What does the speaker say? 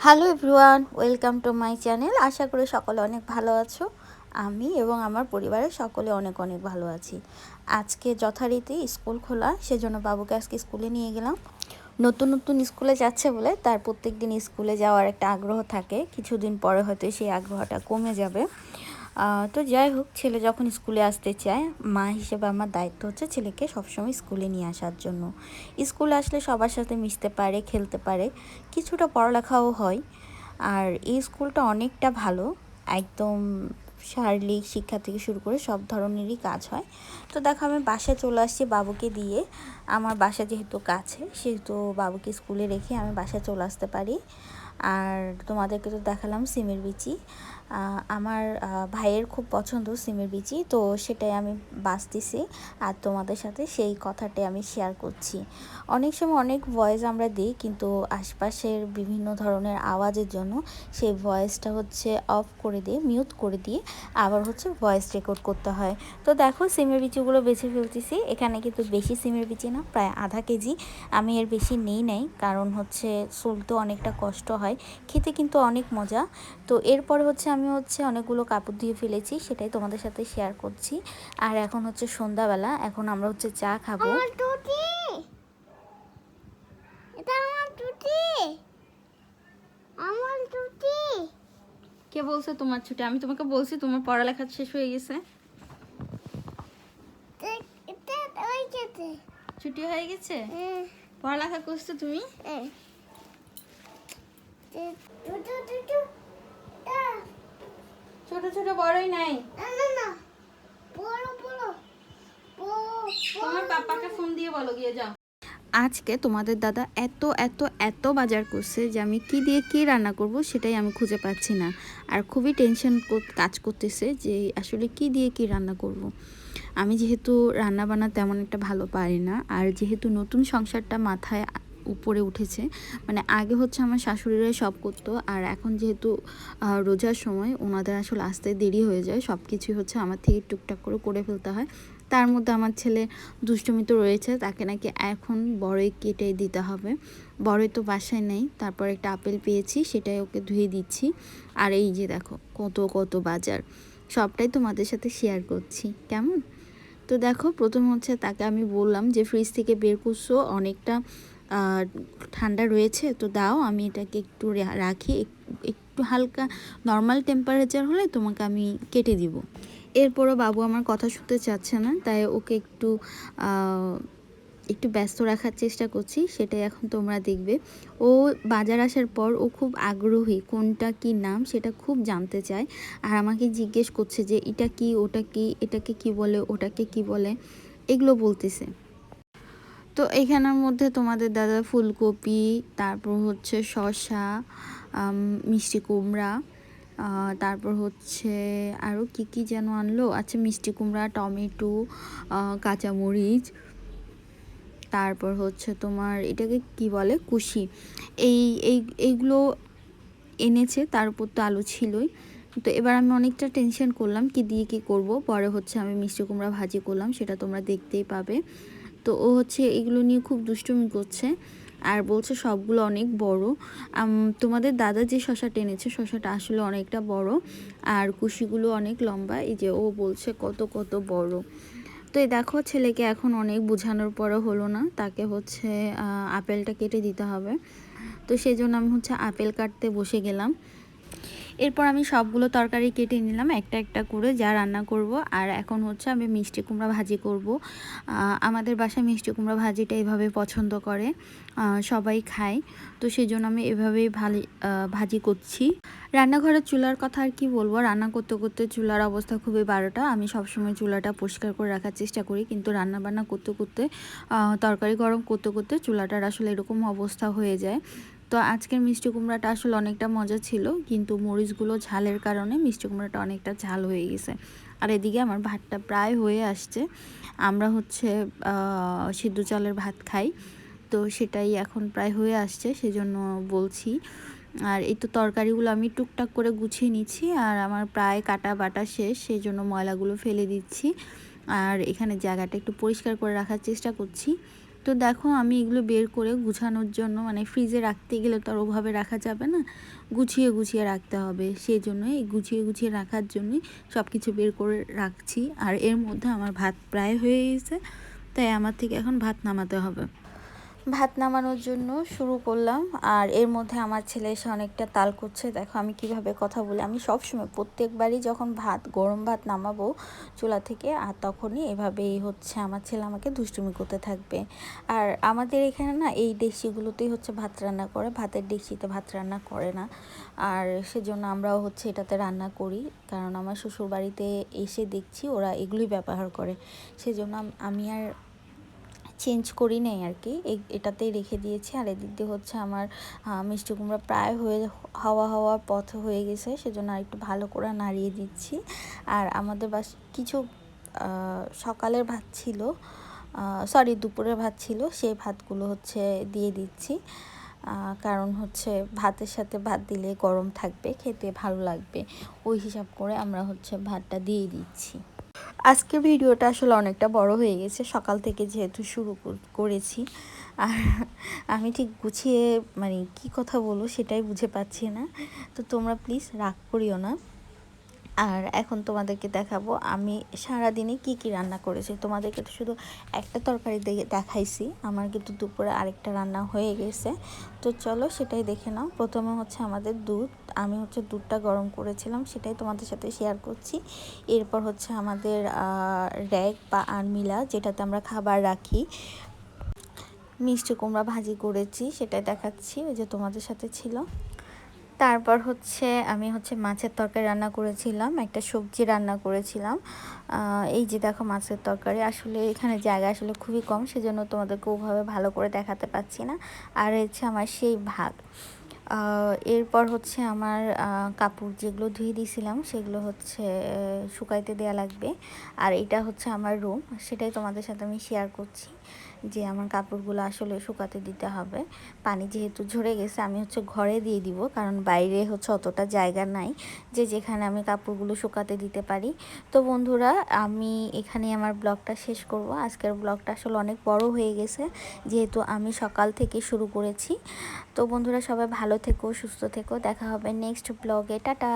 Hello everyone, welcome to my channel. আশা করি সকলে অনেক ভালো আছো। আমি এবং আমার পরিবারের সকলে অনেক অনেক ভালো আছি। আজকে যথারীতি স্কুল খোলা, সেজন্য বাবুকে আজকে স্কুলে নিয়ে গেলাম। নতুন নতুন স্কুলে যাচ্ছে বলে তার প্রত্যেক দিন স্কুলে যাওয়ার একটা আগ্রহ থাকে। কিছুদিন পরে হয়তো সেই আগ্রহটা কমে যাবে। তো যাই হোক, ছেলে যখন স্কুলে আসতে চায়, মা হিসেবে আমার দায়িত্ব হচ্ছে ছেলেকে সবসময় স্কুলে নিয়ে আসার জন্য। স্কুলে আসলে সবার সাথে মিশতে পারে, খেলতে পারে, কিছুটা পড়ালেখাও হয়। আর এই স্কুলটা অনেকটা ভালো, একদম শারীরিক শিক্ষা থেকে শুরু করে সব ধরনেরই কাজ হয়। তো দেখো, আমি বাসায় চলে আসছি বাবুকে দিয়ে। আমার বাসা যেহেতু কাছে, সেহেতু বাবুকে স্কুলে রেখে আমি বাসায় চলে আসতে পারি। আর তোমাদেরকে তো দেখালাম সিমের বিচি। আমার ভাইয়ের খুব পছন্দ সিমের বিচি, তো সেটাই আমি বাছতেছি আর তোমাদের সাথে সেই কথাটাই আমি শেয়ার করছি। অনেক সময় অনেক ভয়েস আমরা দিই, কিন্তু আশপাশের বিভিন্ন ধরনের আওয়াজের জন্য সেই ভয়েসটা হচ্ছে অফ করে দিয়ে, মিউট করে দিয়ে আবার হচ্ছে ভয়েস রেকর্ড করতে হয়। তো দেখো, সিমের বিচিগুলো বেছে ফেলতেছি। এখানে কিন্তু বেশি সিমের বিচি না, প্রায় আধা কেজি। আমি এর বেশি নেই, কারণ হচ্ছে চলতে অনেকটা কষ্ট হয়, খেতে কিন্তু অনেক মজা। তো এরপরে হচ্ছে আমি অনেকগুলো কাপড় দিয়ে ফেলেছি, সেটাই তোমাদের সাথে শেয়ার করছি। আর এখন হচ্ছে সন্ধ্যাবেলা, এখন আমরা চা খাবো। কে বলছে তোমার ছুটি? আমি তোমাকে বলছি তোমার পড়ালেখা শেষ হয়ে গেছে, ছুটি হয়ে গেছে, পড়ালেখা করছো তুমি? ছোট ছোট বড়ই নাই, তোমার পাপাকে ফোন দিয়ে বলো, গিয়ে যাও। আজকে তোমাদের দাদা এত এত এত বাজার করছে যে আমি কি দিয়ে কি রান্না করব সেটাই আমি খুঁজে পাচ্ছি না। আর খুবই টেনশন কাজ করতেছে যে আসলে কি দিয়ে কি রান্না করব। আমি যেহেতু রান্না বান্না তেমন একটা ভালো পারি না, আর যেহেতু নতুন সংসারটা মাথায় উপরে উঠেছে, মানে আগে হচ্ছে আমার শাশুড়িরা সব করতো, আর এখন যেহেতু রোজার সময় ওনাদের আসলে আসতে দেরি হয়ে যায়, সব কিছুই হচ্ছে আমার থেকে টুকটাক করে ফেলতে হয়। তার মধ্যে আমার ছেলে দুষ্টুমি তো রয়েছে, তাকে নাকি এখন বড়ই কেটে দিতে হবে। বড়ই তো বাসায় নেই, তারপর একটা আপেল পেয়েছি, সেটাই ওকে ধুয়ে দিচ্ছি। আর এই যে দেখো কত কত বাজার, সবটাই তোমাদের সাথে শেয়ার করছি, কেমন? তো দেখো, প্রথম হচ্ছে তাকে আমি বললাম যে ফ্রিজ থেকে বের করছো, অনেকটা ঠান্ডা রয়েছে, তো দাও আমি এটাকে একটু রাখি, একটু হালকা নর্মাল টেম্পারেচার হলে তোমাকে আমি কেটে দিব। এরপরও বাবু আমার কথা শুনতে চাচ্ছে না, তাই ওকে একটু ব্যস্ত রাখার চেষ্টা করছি, সেটাই এখন তোমরা দেখবে। ও বাজার আসার পর ও খুব আগ্রহী, কোনটা কি নাম সেটা খুব জানতে চায়, আর আমাকে জিজ্ঞেস করছে যে এটা কি, ওটা কি, এটাকে কি বলে, ওটাকে কি বলে, এগুলো বলতেছে। তো এখানের মধ্যে তোমাদের দাদা ফুলকপি, তারপর হচ্ছে শসা, মিষ্টি কুমড়া, তারপর হচ্ছে আরও কি কি যেন আনলো, আচ্ছা মিষ্টি কুমড়া, টমেটো, কাঁচামরিচ, তারপর হচ্ছে তোমার এটাকে কি বলে, কুশি, এই এই এইগুলো এনেছে। তার উপর তো আলু ছিলই। তো এবার আমি অনেকটা টেনশন করলাম কি দিয়ে কি করব। পরে হচ্ছে আমি মিষ্টি কুমড়া ভাজি করলাম, সেটা তোমরা দেখতেই পাবে। তো ও হচ্ছে এগুলো নিয়ে খুব দুষ্টুমি করছে, আর বলছে সবগুলো অনেক বড়। তোমাদের দাদা যে শশাটা এনেছে, শশাটা আসলে অনেকটা বড়, আর কুশিগুলো অনেক লম্বা। এই যে ও বলছে কত কত বড়। তো এই দেখো, ছেলেকে এখন অনেক বোঝানোর পরও হলো না, তাকে হচ্ছে আপেলটা কেটে দিতে হবে। তো সেই জন্য আমি হচ্ছে আপেল কাটতে বসে গেলাম। এরপর আমি সবগুলো তরকারি কেটে নিলাম একটা একটা করে, যা রান্না করব। আর এখন হচ্ছে আমি মিষ্টি কুমড়া ভাজি করব। আমাদের বাসায় মিষ্টি কুমড়া ভাজিটা এভাবে পছন্দ করে, সবাই খায়। তো সেই জন্য আমি এভাবেই ভাজি করছি। রান্নাঘরের চুলার কথা আর কি বলবো, রান্না করতে করতে চুলার অবস্থা খুবই বারোটা। আমি সবসময় চুলাটা পরিষ্কার করে রাখার চেষ্টা করি, কিন্তু রান্না বান্না করতে করতে, তরকারি গরম করতে করতে চুলাটার আসলে এরকম অবস্থা হয়ে যায়। তো আজকের মিষ্টি কুমড়াটা আসলে অনেকটা মজা ছিল, কিন্তু মরিচগুলো ঝালের কারণে মিষ্টি কুমড়াটা অনেকটা ঝাল হয়ে গেছে। আর এদিকে আমার ভাতটা প্রায় হয়ে আসছে। আমরা হচ্ছে সিদ্ধ চালের ভাত খাই, তো সেটাই এখন প্রায় হয়ে আসছে, সেজন্য বলছি। আর এই তো তরকারিগুলো আমি টুকটাক করে গুছিয়ে নিচ্ছি, আর আমার প্রায় কাটা বাটা শেষ, সেই জন্য ময়লাগুলো ফেলে দিচ্ছি। আর এখানে জায়গাটা একটু পরিষ্কার করে রাখার চেষ্টা করছি। তো দেখো আমি এগুলো বের করে গুছানোর জন্য, মানে ফ্রিজে রাখতে গেলে তো আর ওভাবে রাখা যাবে না, গুছিয়ে গুছিয়ে রাখতে হবে, সেই জন্যই এই গুছিয়ে গুছিয়ে রাখার জন্যই সব কিছু বের করে রাখছি। আর এর মধ্যে আমার ভাত প্রায় হয়ে গেছে, তাই আমার থেকে এখন ভাত নামাতে হবে। ভাত নামানোর জন্য শুরু করলাম, আর এর মধ্যে আমার ছেলে এসে অনেকটা তাল করছে। দেখো আমি কিভাবে কথা বলি, আমি সবসময় প্রত্যেকবারই যখন গরম ভাত নামাবো চুলা থেকে, আর তখনই এভাবেই হচ্ছে আমার ছেলে আমাকে দুষ্টুমি করতে থাকবে। আর আমাদের এখানে না এই ডেকচিগুলোতেই হচ্ছে ভাত রান্না করে, ভাতের ডেকচিতে ভাত রান্না করে না। আর সেজন্য আমরাও হচ্ছে এটাতে রান্না করি, কারণ আমার শ্বশুর বাড়িতে এসে দেখছি ওরা এগুলোই ব্যবহার করে, সেজন্য আমি আর চেঞ্জ করি নাই আর কি, এটাতেই রেখে দিয়েছি। আর এদিক দিয়ে হচ্ছে আমার মিষ্টি কুমড়া প্রায় হওয়ার পথ হয়ে গেছে, সেজন্য আর একটু ভালো করে নাড়িয়ে দিচ্ছি। আর আমাদের কিছু সকালের ভাত ছিল, সরি দুপুরের ভাত ছিল, সেই ভাতগুলো হচ্ছে দিয়ে দিচ্ছি, কারণ হচ্ছে ভাতের সাথে ভাত দিলে গরম থাকবে, খেতে ভালো লাগবে, ওই হিসাব করে আমরা হচ্ছে ভাতটা দিয়ে দিচ্ছি। আজকের ভিডিওটা আসলে অনেকটা বড় হয়ে গেছে, সকাল থেকে যেহেতু শুরু করেছি, আর আমি ঠিক গুছিয়ে মানে কি কথা বলবো সেটাই বুঝে পাচ্ছি না, তো তোমরা প্লিজ রাগ করিও না। আর এখন তোমাদেরকে দেখাবো আমি সারাদিনে কি কি রান্না করেছি। তোমাদেরকে তো শুধু একটা তরকারি দেখাইছি, আমার কিন্তু দুপুরে আরেকটা রান্না হয়ে গেছে, তো চলো সেটাই দেখে নাও। প্রথমে হচ্ছে আমাদের দুধ, আমি হচ্ছে দুধটা গরম করেছিলাম, সেটাই তোমাদের সাথে শেয়ার করছি। এরপর হচ্ছে আমাদের র্যাক বা আরমিলা, যেটাতে আমরা খাবার রাখি, মিষ্টি কুমড়া ভাজি করেছি, সেটাই দেখাচ্ছি, ওই যে তোমাদের সাথে ছিল। তারপর হচ্ছে আমি হচ্ছে মাছের তরকারি রান্না করেছিলাম, একটা সবজি রান্না করেছিলাম, এই যে দেখো মাছের তরকারি। আসলে এখানে জায়গা আসলে খুবই কম, সেজন্য তোমাদেরকে ওভাবে ভালো করে দেখাতে পাচ্ছি না। আর হচ্ছে আমার সেই ভাত। এরপর হচ্ছে আমার কাপড় যেগুলো ধুয়ে দিয়েছিলাম সেগুলো হচ্ছে শুকাইতে দেওয়া লাগবে। আর এটা হচ্ছে আমার রুম, সেটাই তোমাদের সাথে আমি শেয়ার করছি, যে আমার কাপড়গুলো আসলে শুকাতে দিতে হবে। পানি যেহেতু ঝরে গেছে আমি হচ্ছে ঘরে দিয়ে দিব, কারণ বাইরে হচ্ছে অতটা জায়গা নাই যে যেখানে আমি কাপড়গুলো শুকাতে দিতে পারি। তো বন্ধুরা আমি এখানে আমার ব্লগটা শেষ করব। আজকের ব্লগটা আসলে অনেক বড় হয়ে গেছে, যেহেতু আমি সকাল থেকে শুরু করেছি। তো বন্ধুরা সবাই ভালো থেকো, সুস্থ থেকো, দেখা হবে নেক্সট ব্লগে, টাটা।